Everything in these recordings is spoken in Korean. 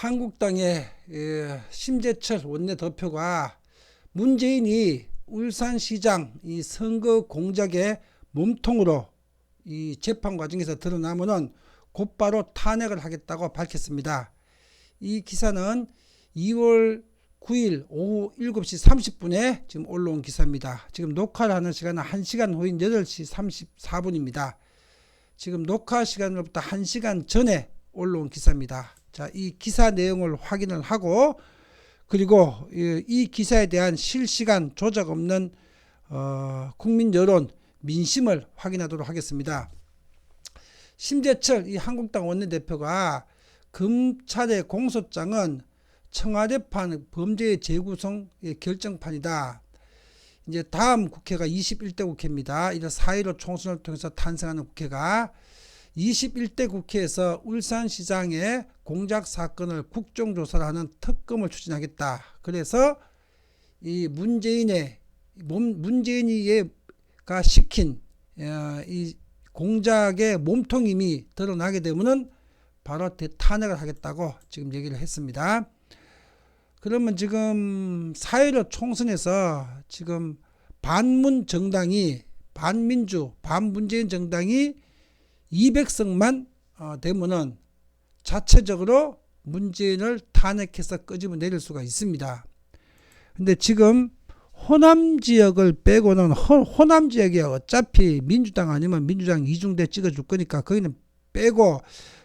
한국당의 심재철 원내대표가 문재인이 울산시장 이 선거 공작의 몸통으로 이 재판 과정에서 드러나면은 곧바로 탄핵을 하겠다고 밝혔습니다. 이 기사는 2월 9일 오후 7시 30분에 지금 올라온 기사입니다. 지금 녹화를 하는 시간은 1시간 후인 8시 34분입니다. 지금 녹화 시간으로부터 1시간 전에 올라온 기사입니다. 자, 이 기사 내용을 확인을 하고 그리고 이 기사에 대한 실시간 조작 없는 국민 여론 민심을 확인하도록 하겠습니다. 심재철 이 한국당 원내대표가 검찰의 공소장은 청와대판 범죄의 재구성의 결정판이다. 이제 다음 국회가 21대 국회입니다. 이런 4.15 총선을 통해서 탄생하는 국회가 21대 국회에서 울산시장의 공작 사건을 국정조사를 하는 특검을 추진하겠다. 그래서 이 문재인이가 시킨 이 공작의 몸통임이 드러나게 되면은 바로 탄핵을 하겠다고 지금 얘기를 했습니다. 그러면 지금 4.15 총선에서 지금 반문 정당이 반민주, 반문재인 정당이 200석만 되면은 자체적으로 문재인을 탄핵해서 끄집어 내릴 수가 있습니다. 근데 지금 호남 지역을 빼고는 호남 지역에 어차피 민주당 아니면 민주당 이중대 찍어줄 거니까 거기는 빼고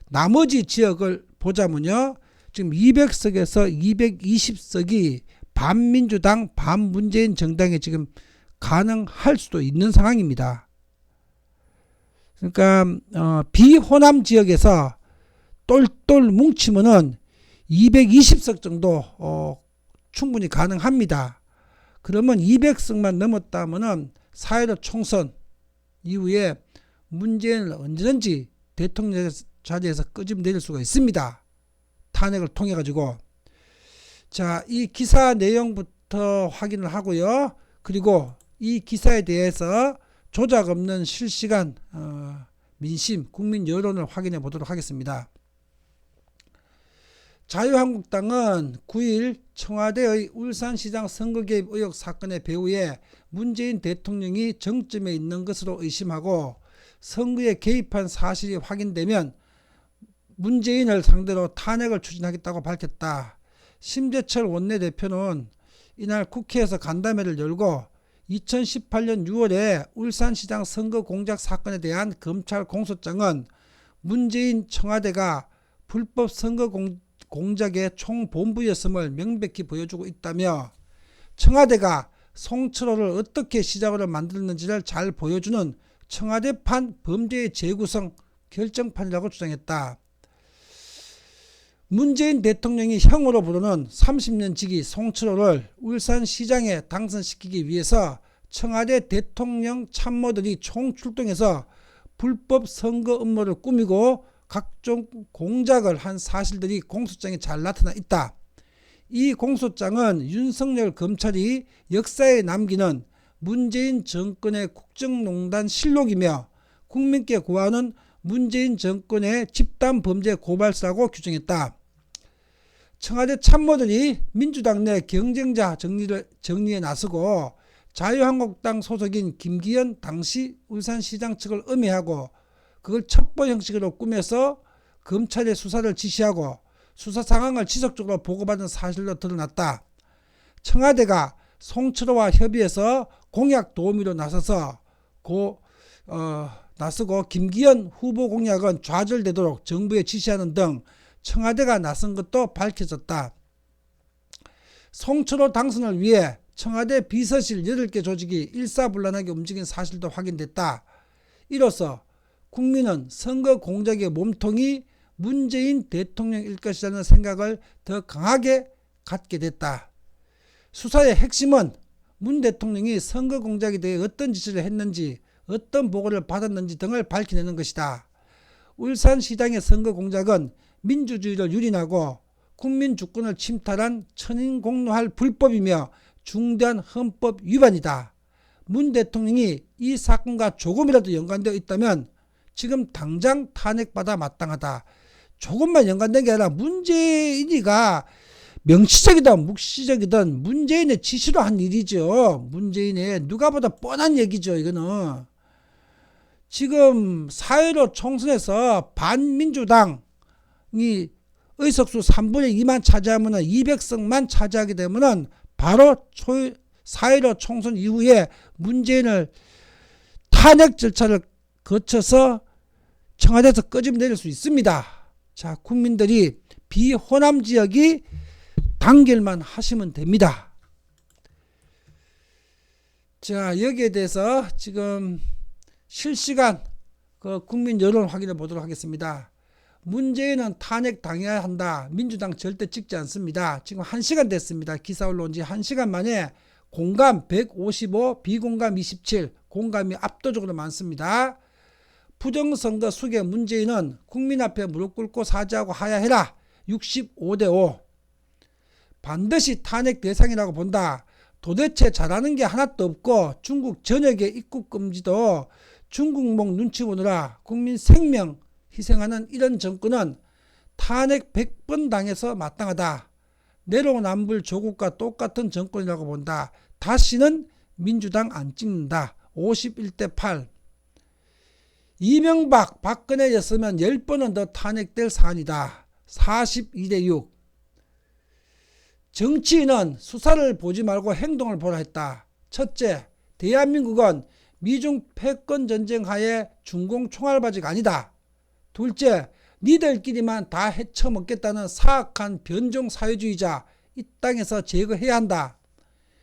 나머지 지역을 보자면요. 지금 200석에서 220석이 반민주당 반문재인 정당에 지금 가능할 수도 있는 상황입니다. 그러니까 비호남 지역에서 똘똘 뭉치면은 220석 정도 충분히 가능합니다. 그러면 200석만 넘었다면은 4.15 총선 이후에 문재인을 언제든지 대통령 자리에서 끄집어 내릴 수가 있습니다. 탄핵을 통해 가지고. 자, 이 기사 내용부터 확인을 하고요. 그리고 이 기사에 대해서 조작 없는 실시간 민심, 국민 여론을 확인해 보도록 하겠습니다. 자유한국당은 9일 청와대의 울산시장 선거 개입 의혹 사건의 배후에 문재인 대통령이 정점에 있는 것으로 의심하고 선거에 개입한 사실이 확인되면 문재인을 상대로 탄핵을 추진하겠다고 밝혔다. 심재철 원내대표는 이날 국회에서 간담회를 열고 2018년 6월에 울산시장 선거 공작 사건에 대한 검찰 공소장은 문재인 청와대가 불법 선거 공작의 총본부였음을 명백히 보여주고 있다며 청와대가 송철호를 어떻게 시작으로 만들었는지를 잘 보여주는 청와대판 범죄의 재구성 결정판이라고 주장했다. 문재인 대통령이 형으로 부르는 30년 지기 송철호를 울산시장에 당선시키기 위해서 청와대 대통령 참모들이 총출동해서 불법 선거 음모를 꾸미고 각종 공작을 한 사실들이 공소장에 잘 나타나 있다. 이 공소장은 윤석열 검찰이 역사에 남기는 문재인 정권의 국정농단 실록이며 국민께 고하는 문재인 정권의 집단범죄 고발서라고 규정했다. 청와대 참모들이 민주당 내 경쟁자 정리에 나서고 자유한국당 소속인 김기현 당시 울산시장 측을 음해하고 그걸 첩보 형식으로 꾸며서 검찰의 수사를 지시하고 수사 상황을 지속적으로 보고받은 사실로 드러났다. 청와대가 송철호와 협의해서 공약 도우미로 나서고 김기현 후보 공약은 좌절되도록 정부에 지시하는 등 청와대가 나선 것도 밝혀졌다. 송철호 당선을 위해 청와대 비서실 8개 조직이 일사불란하게 움직인 사실도 확인됐다. 이로써 국민은 선거 공작의 몸통이 문재인 대통령일 것이라는 생각을 더 강하게 갖게 됐다. 수사의 핵심은 문 대통령이 선거 공작에 대해 어떤 지시를 했는지 어떤 보고를 받았는지 등을 밝혀내는 것이다. 울산시장의 선거 공작은 민주주의를 유린하고 국민 주권을 침탈한 천인공노할 불법이며 중대한 헌법 위반이다. 문 대통령이 이 사건과 조금이라도 연관되어 있다면 지금 당장 탄핵받아 마땅하다. 조금만 연관된 게 아니라 문재인이가 명시적이든 묵시적이든 문재인의 지시로 한 일이죠. 문재인의 누가 보다 뻔한 얘기죠. 이거는 지금 4.15 총선에서 반민주당이 의석수 3분의 2만 차지하면 200석만 차지하게 되면 바로 4.15 총선 이후에 문재인을 탄핵 절차를 거쳐서 청와대에서 끄집어내릴 수 있습니다. 자, 국민들이 비호남 지역이 단결만 하시면 됩니다. 자, 여기에 대해서 지금 실시간 그 국민 여론 확인해 보도록 하겠습니다. 문재인은 탄핵 당해야 한다. 민주당 절대 찍지 않습니다. 지금 1시간 됐습니다. 기사 올라온 지 1시간 만에 공감 155, 비공감 27, 공감이 압도적으로 많습니다. 부정선거 수계 문재인은 국민 앞에 무릎 꿇고 사죄하고 하야해라. 65대5. 반드시 탄핵 대상이라고 본다. 도대체 잘하는 게 하나도 없고 중국 전역의 입국 금지도 중국몽 눈치 보느라 국민 생명 희생하는 이런 정권은 탄핵 100번 당해서 마땅하다. 내로남불 조국과 똑같은 정권이라고 본다. 다시는 민주당 안 찍는다. 51대8. 이명박, 박근혜였으면 10번은 더 탄핵될 사안이다. 42대6. 정치인은 수사를 보지 말고 행동을 보라 했다. 첫째, 대한민국은 미중 패권 전쟁 하에 중공 총알바지가 아니다. 둘째, 니들끼리만 다 헤쳐먹겠다는 사악한 변종 사회주의자 이 땅에서 제거해야 한다.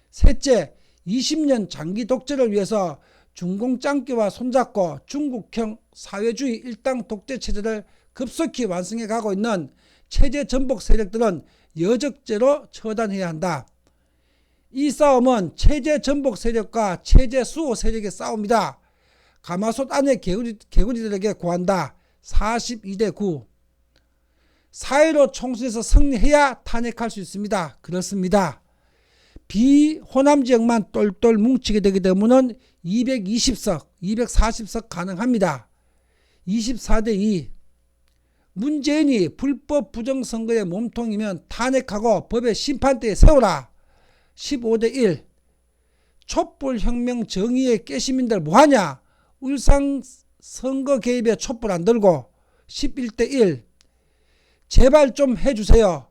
셋째, 20년 장기 독재를 위해서 중공 짱깨와 손잡고 중국형 사회주의 일당 독재 체제를 급속히 완성해 가고 있는 체제 전복 세력들은 여적죄로 처단해야 한다. 이 싸움은 체제 전복 세력과 체제 수호 세력의 싸움이다. 가마솥 안의 개구리들에게 구한다. 42대9. 4.15 총선에서 승리해야 탄핵할 수 있습니다. 그렇습니다. 비호남 지역만 똘똘 뭉치게 되게 되면 220석, 240석 가능합니다. 24대2. 문재인이 불법 부정선거의 몸통이면 탄핵하고 법의 심판대에 세우라. 15대1. 촛불혁명 정의의 깨시민들 뭐하냐. 울산 선거 개입에 촛불 안 들고. 11대1. 제발 좀 해주세요.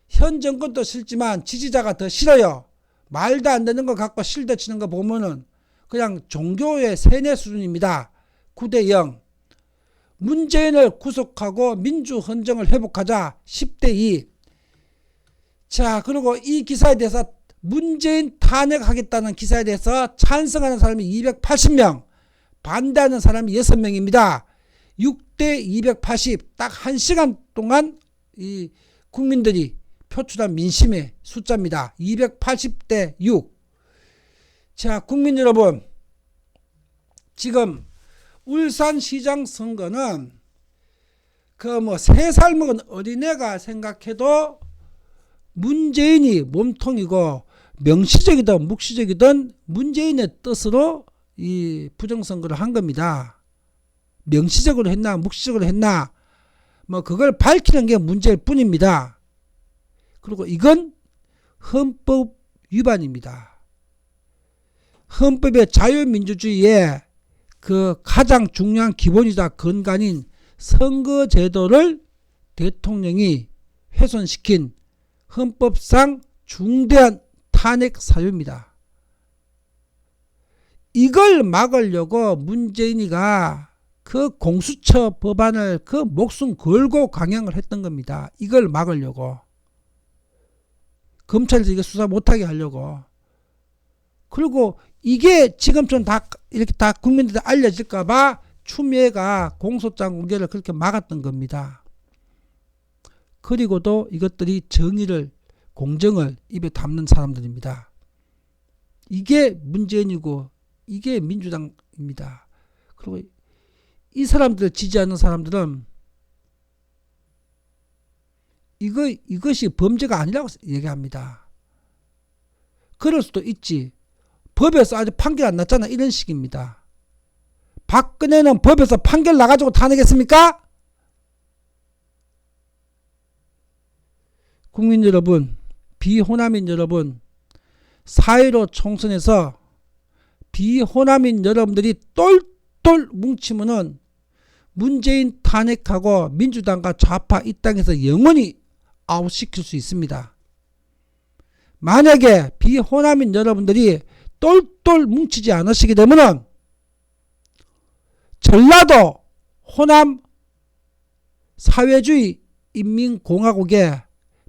현 정권도 싫지만 지지자가 더 싫어요. 말도 안 되는 거 갖고 실드치는 거 보면은 그냥 종교의 세뇌 수준입니다. 9대0. 문재인을 구속하고 민주헌정을 회복하자. 10대2. 자, 그리고 이 기사에 대해서 문재인 탄핵하겠다는 기사에 대해서 찬성하는 사람이 280명, 반대하는 사람이 6명입니다. 6대280. 딱 1시간 동안 이 국민들이 표출한 민심의 숫자입니다. 280대6. 자, 국민 여러분, 지금 울산시장 선거는 그 뭐 3살 먹은 어린애가 생각해도 문재인이 몸통이고 명시적이든 묵시적이든 문재인의 뜻으로 이 부정선거를 한 겁니다. 명시적으로 했나 묵시적으로 했나 뭐 그걸 밝히는 게 문제일 뿐입니다. 그리고 이건 헌법 위반입니다. 헌법의 자유민주주의의 그 가장 중요한 기본이자 근간인 선거제도를 대통령이 훼손시킨 헌법상 중대한 탄핵 사유입니다. 이걸 막으려고 문재인이가 그 공수처 법안을 그 목숨 걸고 강행을 했던 겁니다. 이걸 막으려고. 검찰에서 이게 수사 못하게 하려고. 그리고 이게 지금쯤 다 이렇게 다 국민들한테 알려질까봐 추미애가 공소장 공개를 그렇게 막았던 겁니다. 그리고도 이것들이 정의를, 공정을 입에 담는 사람들입니다. 이게 문재인이고 이게 민주당입니다. 그리고 이 사람들을 지지하는 사람들은 이것이 범죄가 아니라고 얘기합니다. 그럴 수도 있지. 법에서 아직 판결 안 났잖아. 이런 식입니다. 박근혜는 법에서 판결 나가지고 탄핵했습니까? 국민 여러분, 비호남인 여러분, 4.15 총선에서 비호남인 여러분들이 똘똘 뭉치면은 문재인 탄핵하고 민주당과 좌파 이 땅에서 영원히 아웃시킬 수 있습니다. 만약에 비호남인 여러분들이 똘똘 뭉치지 않으시게 되면은 전라도 호남 사회주의 인민공화국의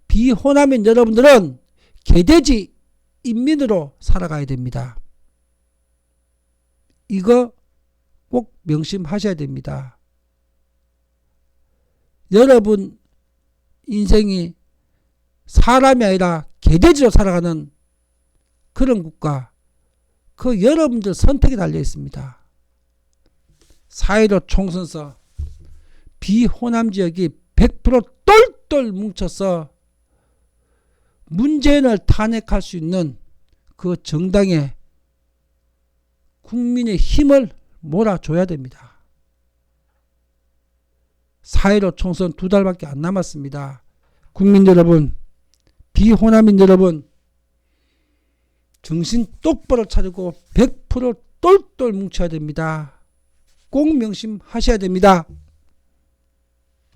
비호남인 여러분들은 개돼지 인민으로 살아가야 됩니다. 이거 꼭 명심하셔야 됩니다. 여러분 인생이 사람이 아니라 개돼지로 살아가는 그런 국가, 그 여러분들 선택에 달려 있습니다. 4.15 총선서 비호남 지역이 100% 똘똘 뭉쳐서 문재인을 탄핵할 수 있는 그 정당에 국민의 힘을 몰아줘야 됩니다. 4.15 총선 2달밖에 안 남았습니다. 국민 여러분, 비호남인 여러분, 정신 똑바로 차리고 100% 똘똘 뭉쳐야 됩니다. 꼭 명심하셔야 됩니다.